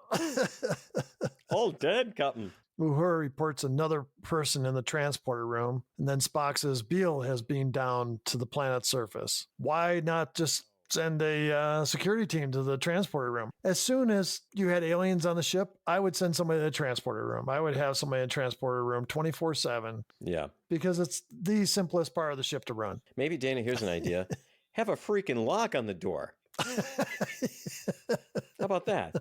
All dead, Captain. Uhura reports another person in the transporter room, and then Spock says Beale has been down to the planet's surface. Why not just send a security team to the transporter room? As soon as you had aliens on the ship, I would send somebody to the transporter room. I would have somebody in the transporter room 24/7. Yeah. Because it's the simplest part of the ship to run. Maybe, Dana, here's an idea. Have a freaking lock on the door. How about that?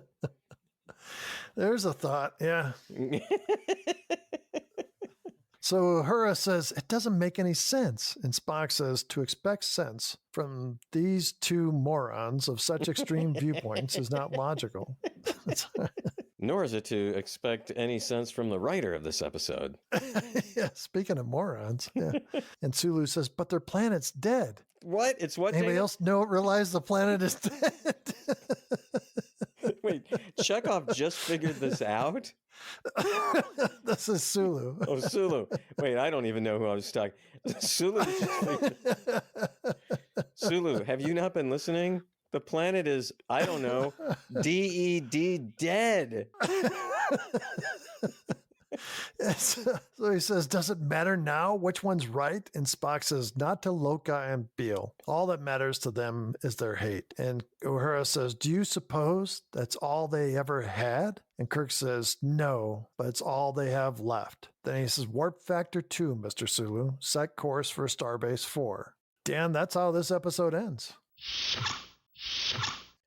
There's a thought, yeah. So Uhura says, it doesn't make any sense. And Spock says, to expect sense from these two morons of such extreme viewpoints is not logical. Nor is it to expect any sense from the writer of this episode. Yeah, speaking of morons. Yeah. And Sulu says, but their planet's dead. What? It's what? Anybody else realize the planet is dead? Wait, Chekhov just figured this out? This is Sulu. Oh, Sulu. Wait, I don't even know who I was talking. Sulu Sulu, have you not been listening? The planet is, I don't know, DED dead. So he says, does it matter now which one's right? And Spock says, not to Lokai and Beale. All that matters to them is their hate. And Uhura says, do you suppose that's all they ever had? And Kirk says, no, but it's all they have left. Then he says, warp factor 2, Mr. Sulu. Set course for Starbase 4. Dan, that's how this episode ends.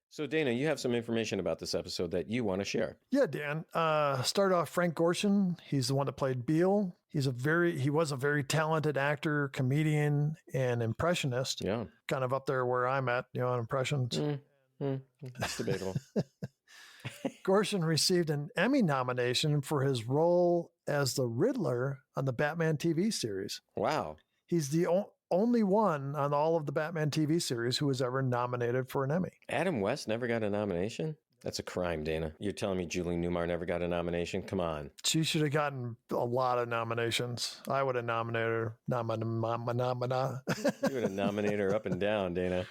So, Dana, you have some information about this episode that you want to share. Yeah, Dan. Start off Frank Gorshin. He's the one that played Beale. He was a very talented actor, comedian, and impressionist. Yeah. Kind of up there where I'm at, on impressions. It's debatable. Gorshin received an Emmy nomination for his role as the Riddler on the Batman TV series. Wow. He's the only one on all of the Batman TV series who was ever nominated for an Emmy. Adam West never got a nomination? That's a crime, Dana. You're telling me Julie Newmar never got a nomination? Come on. She should have gotten a lot of nominations. I would have nominated her. You would have nominated her up and down, Dana.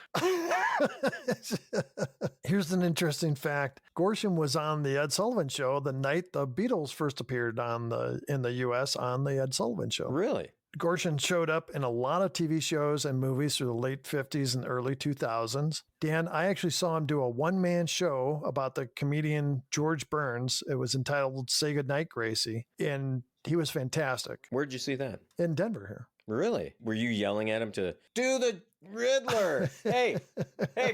Here's an interesting fact. Gorshin was on the Ed Sullivan Show the night the Beatles first appeared in the U.S. on the Ed Sullivan Show. Really? Gorshin showed up in a lot of TV shows and movies through the late 50s and early 2000s. Dan, I actually saw him do a one-man show about the comedian George Burns. It was entitled Say Goodnight, Gracie, and he was fantastic. Where'd you see that? In Denver here. Really? Were you yelling at him to do the Riddler? Hey,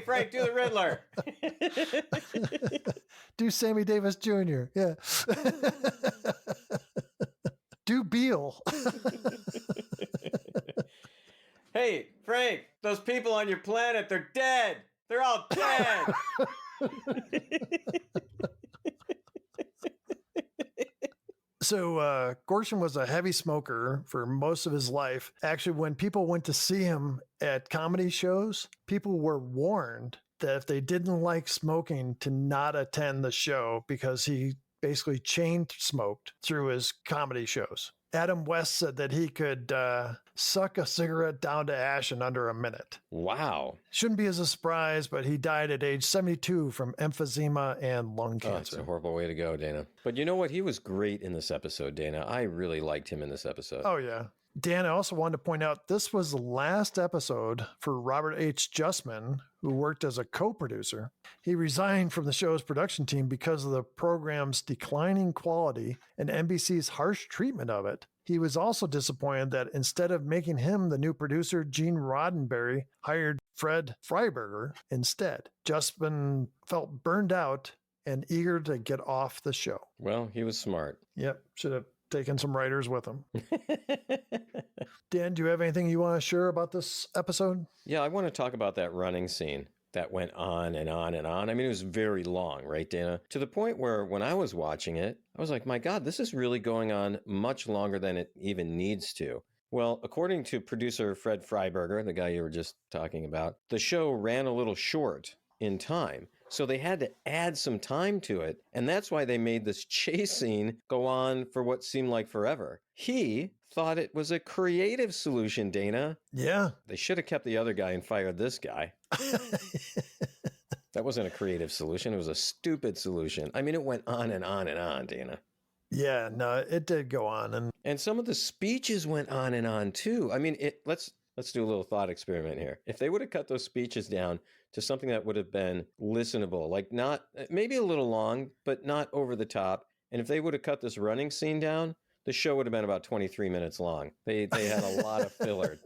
Frank, do the Riddler. Do Sammy Davis Jr. Yeah. Do Beale. Hey, Frank, those people on your planet, they're dead. They're all dead. So Gorshin was a heavy smoker for most of his life. Actually, when people went to see him at comedy shows, people were warned that if they didn't like smoking, to not attend the show because he basically chain smoked through his comedy shows. Adam West said that he could suck a cigarette down to ash in under a minute. Wow. Shouldn't be as a surprise, but he died at age 72 from emphysema and lung cancer. That's a horrible way to go, Dana. But you know what? He was great in this episode, Dana. I really liked him in this episode. Oh, yeah. Dan, I also wanted to point out this was the last episode for Robert H. Justman, who worked as a co-producer. He resigned from the show's production team because of the program's declining quality and NBC's harsh treatment of it. He was also disappointed that instead of making him the new producer, Gene Roddenberry hired Fred Freiberger instead. Justman felt burned out and eager to get off the show. Well, he was smart. Yep, should have taking some writers with him. Dan, do you have anything you want to share about this episode? Yeah, I want to talk about that running scene that went on and on and on. I mean, it was very long, right, Dana? To the point where when I was watching it, I was like, my God, this is really going on much longer than it even needs to. Well, according to producer Fred Freiberger, the guy you were just talking about, the show ran a little short in time. So they had to add some time to it. And that's why they made this chase scene go on for what seemed like forever. He thought it was a creative solution, Dana. Yeah. They should have kept the other guy and fired this guy. That wasn't a creative solution. It was a stupid solution. I mean, it went on and on and on, Dana. Yeah, no, it did go on. And some of the speeches went on and on, too. I mean, let's do a little thought experiment here. If they would have cut those speeches down to something that would have been listenable, like not, maybe a little long, but not over the top. And if they would have cut this running scene down, the show would have been about 23 minutes long. They had a lot of filler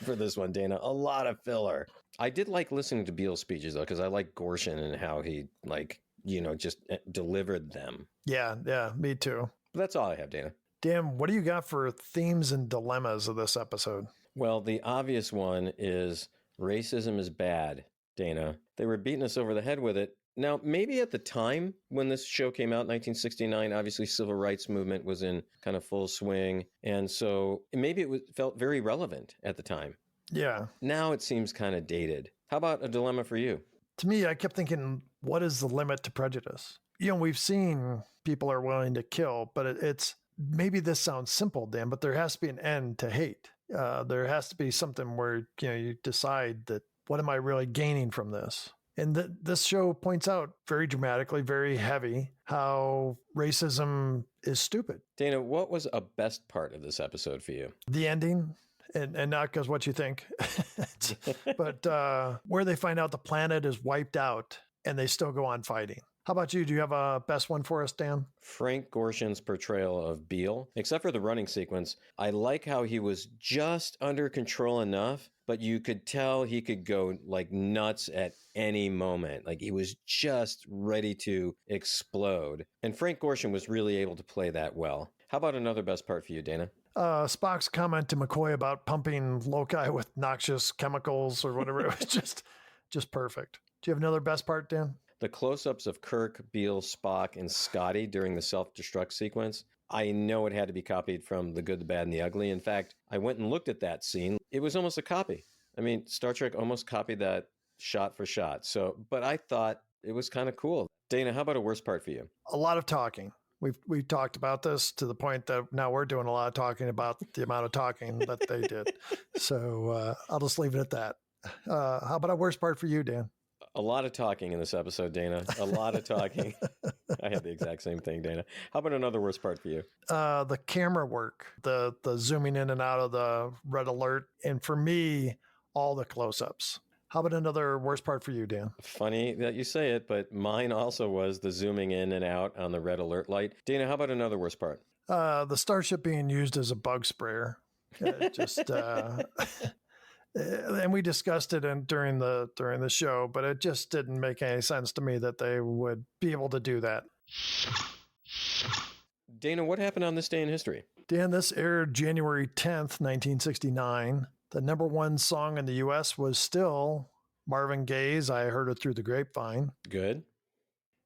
for this one, Dana. A lot of filler. I did like listening to Beale's speeches, though, because I like Gorshin and how he, just delivered them. Yeah, me too. But that's all I have, Dana. Dan, what do you got for themes and dilemmas of this episode? Well, the obvious one is racism is bad, Dana. They were beating us over the head with it. Now, maybe at the time when this show came out in 1969, obviously civil rights movement was in kind of full swing. And so maybe felt very relevant at the time. Yeah. Now it seems kind of dated. How about a dilemma for you? To me, I kept thinking, what is the limit to prejudice? We've seen people are willing to kill, but it's maybe this sounds simple, Dan, but there has to be an end to hate. There has to be something where, you decide that, what am I really gaining from this? And this show points out very dramatically, very heavy, how racism is stupid. Dana, what was a best part of this episode for you? The ending, and not because what you think, but where they find out the planet is wiped out and they still go on fighting. How about you? Do you have a best one for us, Dan? Frank Gorshin's portrayal of Beale, except for the running sequence, I like how he was just under control enough, but you could tell he could go like nuts at any moment. Like he was just ready to explode. And Frank Gorshin was really able to play that well. How about another best part for you, Dana? Spock's comment to McCoy about pumping loci with noxious chemicals or whatever. It was just perfect. Do you have another best part, Dan? The close-ups of Kirk, Beale, Spock, and Scotty during the self-destruct sequence, I know it had to be copied from The Good, the Bad, and the Ugly. In fact, I went and looked at that scene. It was almost a copy. I mean, Star Trek almost copied that shot for shot. But I thought it was kind of cool. Dana, how about a worst part for you? A lot of talking. We've talked about this to the point that now we're doing a lot of talking about the amount of talking that they did. So I'll just leave it at that. How about a worst part for you, Dan? A lot of talking in this episode, Dana. A lot of talking. I had the exact same thing, Dana. How about another worst part for you? The camera work, the zooming in and out of the red alert. And for me, all the close-ups. How about another worst part for you, Dan? Funny that you say it, but mine also was the zooming in and out on the red alert light. Dana, how about another worst part? The starship being used as a bug sprayer. And we discussed it during the show, but it just didn't make any sense to me that they would be able to do that. Dana, what happened on this day in history? Dan, this aired January 10th, 1969. The number one song in the U.S. was still Marvin Gaye's I Heard It Through the Grapevine. Good.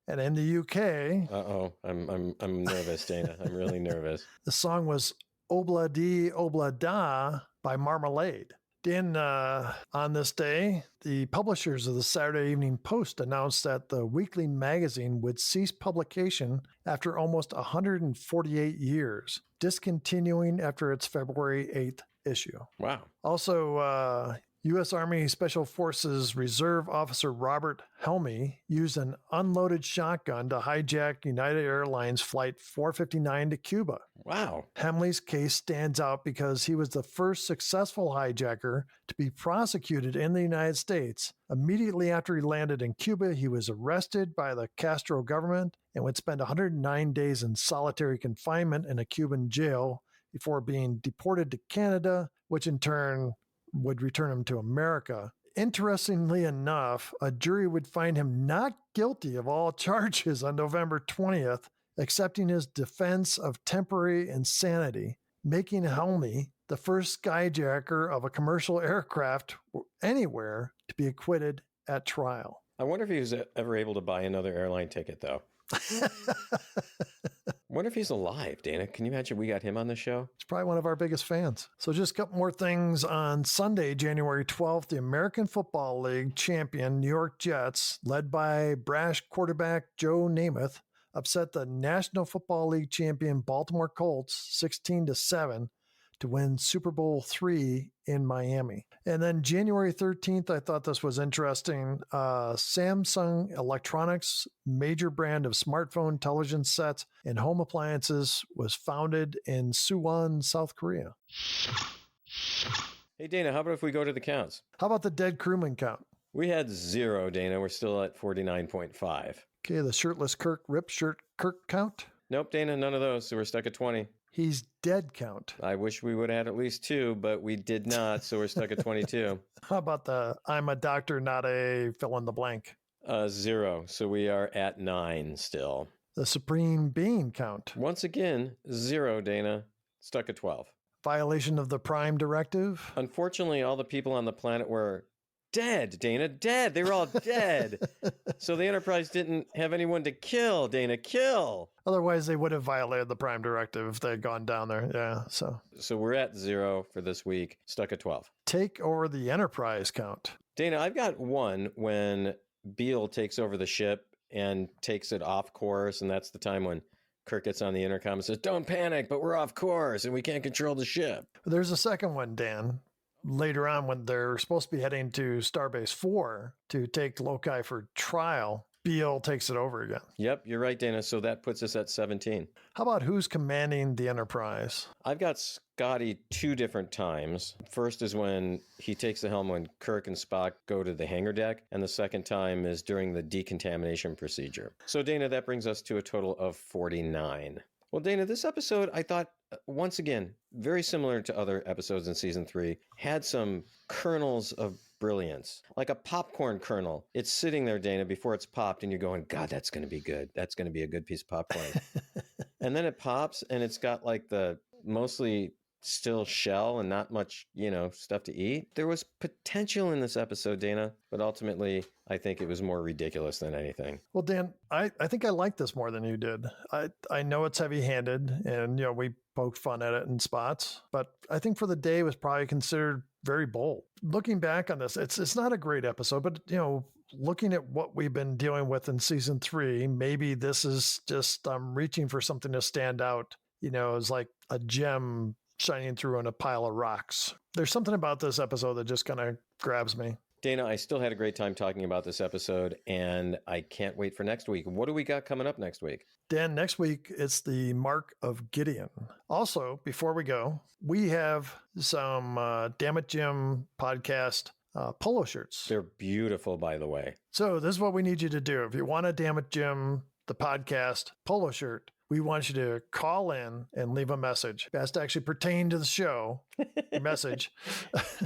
And in the U.K. Uh-oh, I'm nervous, Dana. I'm really nervous. The song was Obla Di Obla Da by Marmalade. Dan, on this day, the publishers of the Saturday Evening Post announced that the weekly magazine would cease publication after almost 148 years, discontinuing after its February 8th issue. Wow. Also, U.S. Army Special Forces Reserve Officer Robert Helmy used an unloaded shotgun to hijack United Airlines Flight 459 to Cuba. Wow. Helmy's case stands out because he was the first successful hijacker to be prosecuted in the United States. Immediately after he landed in Cuba, he was arrested by the Castro government and would spend 109 days in solitary confinement in a Cuban jail before being deported to Canada, which in turn would return him to America. Interestingly enough, a jury would find him not guilty of all charges on November 20th accepting his defense of temporary insanity, making Helmy the first skyjacker of a commercial aircraft anywhere to be acquitted at trial. I wonder if he was ever able to buy another airline ticket, though. Wonder if he's alive, Dana. Can you imagine we got him on the show? He's probably one of our biggest fans. So just a couple more things. On Sunday, January 12th, the American Football League champion New York Jets, led by brash quarterback Joe Namath, upset the National Football League champion Baltimore Colts 16-7 to win Super Bowl III in Miami. And then January 13th, I thought this was interesting. Samsung Electronics, major brand of smartphone, television sets, and home appliances, was founded in Suwon, South Korea. Hey, Dana, how about if we go to the counts? How about the dead crewman count? We had 0, Dana. We're still at 49.5. Okay, the shirtless Kirk, ripped shirt Kirk count? Nope, Dana, none of those. So we're stuck at 20. He's dead count. I wish we would have had at least 2, but we did not, so we're stuck at 22. How about the I'm a doctor, not a fill in the blank? 0, so we are at 9 still. The supreme being count. Once again, 0, Dana. Stuck at 12. Violation of the prime directive. Unfortunately, all the people on the planet were dead, Dana, dead. They were all dead. So the Enterprise didn't have anyone to kill, Dana, kill. Otherwise, they would have violated the prime directive if they had gone down there. Yeah, so we're at 0 for this week, stuck at 12. Take over the Enterprise count. Dana, I've got 1 when Beale takes over the ship and takes it off course, and that's the time when Kirk gets on the intercom and says, "Don't panic, but we're off course and we can't control the ship." There's a second one, Dan. Later on, when they're supposed to be heading to Starbase 4 to take Lokai for trial, Beale takes it over again. Yep, you're right, Dana. So that puts us at 17. How about who's commanding the Enterprise? I've got Scotty 2 different times. First is when he takes the helm when Kirk and Spock go to the hangar deck, and the second time is during the decontamination procedure. So, Dana, that brings us to a total of 49. Well, Dana, this episode, I thought, once again, very similar to other episodes in season 3, had some kernels of brilliance, like a popcorn kernel. It's sitting there, Dana, before it's popped, and you're going, God, that's going to be good. That's going to be a good piece of popcorn. And then it pops, and it's got like the mostly still shell and not much, stuff to eat. There was potential in this episode, Dana, but ultimately, I think it was more ridiculous than anything. Well, Dan, I think I like this more than you did. I know it's heavy-handed, and, we poked fun at it in spots, but I think for the day it was probably considered very bold. Looking back on this, it's not a great episode, but, looking at what we've been dealing with in season 3, maybe this is just reaching for something to stand out. It's like a gem shining through on a pile of rocks. There's something about this episode that just kind of grabs me. Dana, I still had a great time talking about this episode, and I can't wait for next week. What do we got coming up next week? Dan, next week, it's the Mark of Gideon. Also, before we go, we have some Damnit Jim podcast polo shirts. They're beautiful, by the way. So this is what we need you to do. If you want a Damnit Jim, the podcast polo shirt, we want you to call in and leave a message. It has to actually pertain to the show, your message.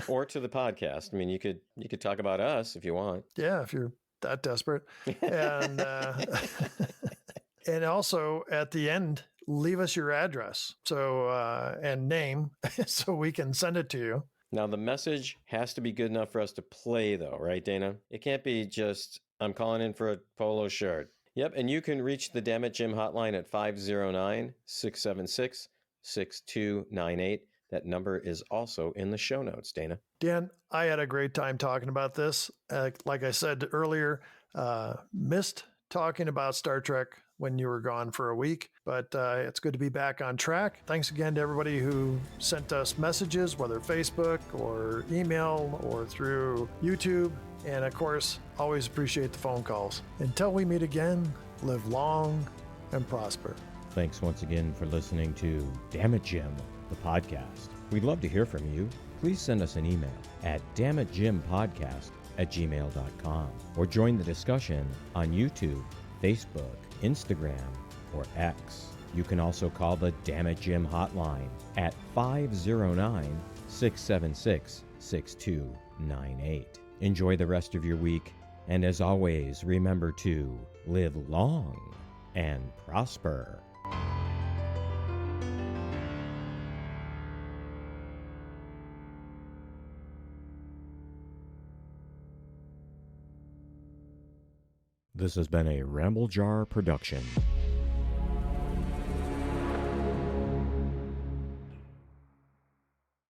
Or to the podcast. I mean, you could talk about us if you want. Yeah, if you're that desperate. And and also at the end, leave us your address and name so we can send it to you. Now, the message has to be good enough for us to play, though, right, Dana? It can't be just, I'm calling in for a polo shirt. Yep, and you can reach the Damnit Jim Hotline at 509-676-6298. That number is also in the show notes, Dana. Dan, I had a great time talking about this. Like I said earlier, missed talking about Star Trek when you were gone for a week, but it's good to be back on track. Thanks again to everybody who sent us messages, whether Facebook or email or through YouTube. And of course, always appreciate the phone calls. Until we meet again, live long and prosper. Thanks once again for listening to Damnit Jim, the podcast. We'd love to hear from you. Please send us an email at damnitjimpodcast@gmail.com or join the discussion on YouTube, Facebook, Instagram, or X. You can also call the Damnit Jim Hotline at 509-676-6298. Enjoy the rest of your week, and as always, remember to live long and prosper. This has been a Ramble Jar production.